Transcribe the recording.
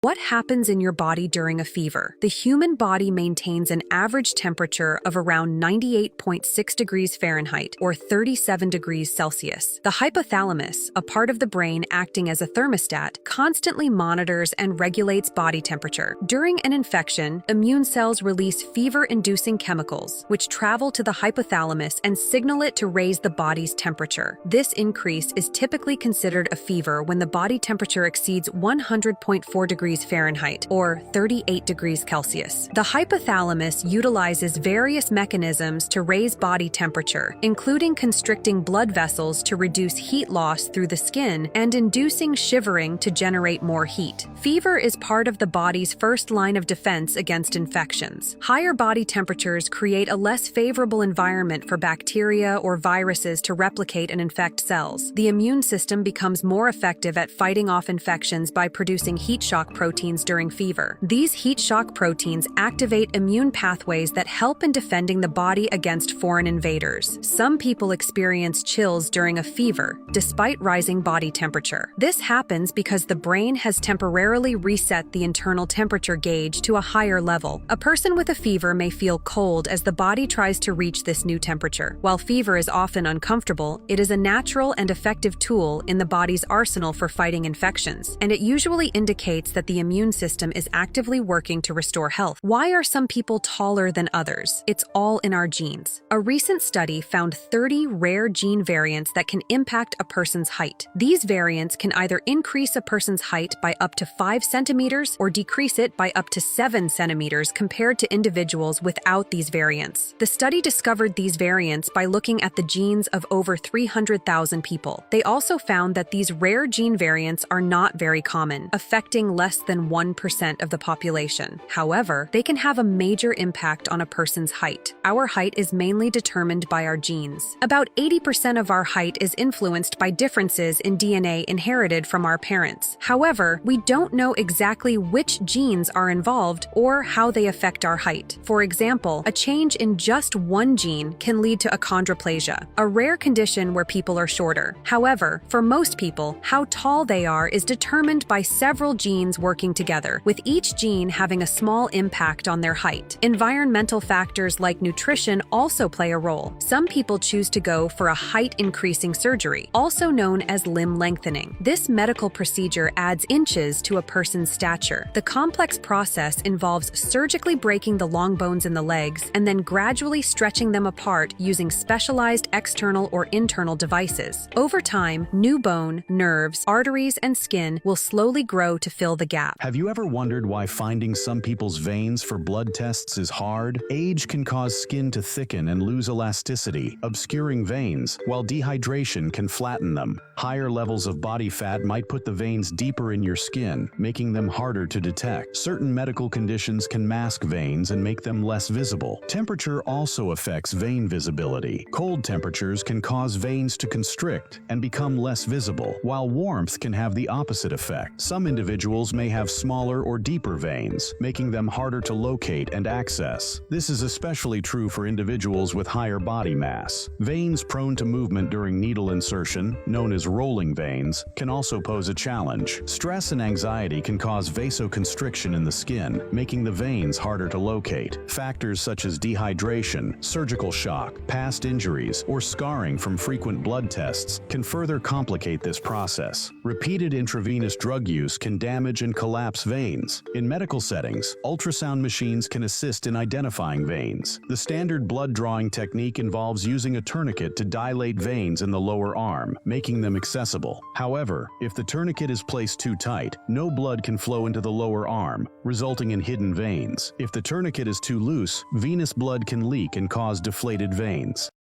What happens in your body during a fever? The human body maintains an average temperature of around 98.6 degrees Fahrenheit or 37 degrees Celsius. The hypothalamus, a part of the brain acting as a thermostat, constantly monitors and regulates body temperature. During an infection, immune cells release fever-inducing chemicals, which travel to the hypothalamus and signal it to raise the body's temperature. This increase is typically considered a fever when the body temperature exceeds 100.4 degrees Fahrenheit or 38 degrees Celsius. The hypothalamus utilizes various mechanisms to raise body temperature, including constricting blood vessels to reduce heat loss through the skin and inducing shivering to generate more heat. Fever is part of the body's first line of defense against infections. Higher body temperatures create a less favorable environment for bacteria or viruses to replicate and infect cells. The immune system becomes more effective at fighting off infections by producing heat shock proteins during fever. These heat shock proteins activate immune pathways that help in defending the body against foreign invaders. Some people experience chills during a fever, despite rising body temperature. This happens because the brain has temporarily reset the internal temperature gauge to a higher level. A person with a fever may feel cold as the body tries to reach this new temperature. While fever is often uncomfortable, it is a natural and effective tool in the body's arsenal for fighting infections, and it usually indicates that the immune system is actively working to restore health. Why are some people taller than others? It's all in our genes. A recent study found 30 rare gene variants that can impact a person's height. These variants can either increase a person's height by up to 5 centimeters or decrease it by up to 7 centimeters compared to individuals without these variants. The study discovered these variants by looking at the genes of over 300,000 people. They also found that these rare gene variants are not very common, affecting less than 1% of the population. However, they can have a major impact on a person's height. Our height is mainly determined by our genes. About 80% of our height is influenced by differences in DNA inherited from our parents. However, we don't know exactly which genes are involved or how they affect our height. For example, a change in just one gene can lead to achondroplasia, a rare condition where people are shorter. However, for most people, how tall they are is determined by several genes working together, with each gene having a small impact on their height. Environmental factors like nutrition also play a role. Some people choose to go for a height-increasing surgery, also known as limb lengthening. This medical procedure adds inches to a person's stature. The complex process involves surgically breaking the long bones in the legs and then gradually stretching them apart using specialized external or internal devices. Over time, new bone, nerves, arteries, and skin will slowly grow to fill the gap. Have you ever wondered why finding some people's veins for blood tests is hard? Age can cause skin to thicken and lose elasticity, obscuring veins, while dehydration can flatten them. Higher levels of body fat might put the veins deeper in your skin, making them harder to detect. Certain medical conditions can mask veins and make them less visible. Temperature also affects vein visibility. Cold temperatures can cause veins to constrict and become less visible, while warmth can have the opposite effect. Some individuals may have smaller or deeper veins, making them harder to locate and access. This is especially true for individuals with higher body mass. Veins prone to movement during needle insertion, known as rolling veins, can also pose a challenge. Stress and anxiety can cause vasoconstriction in the skin, making the veins harder to locate. Factors such as dehydration, surgical shock, past injuries, or scarring from frequent blood tests can further complicate this process. Repeated intravenous drug use can damage and collapse veins. In medical settings, ultrasound machines can assist in identifying veins. The standard blood drawing technique involves using a tourniquet to dilate veins in the lower arm, making them accessible. However, if the tourniquet is placed too tight, no blood can flow into the lower arm, resulting in hidden veins. If the tourniquet is too loose, venous blood can leak and cause deflated veins.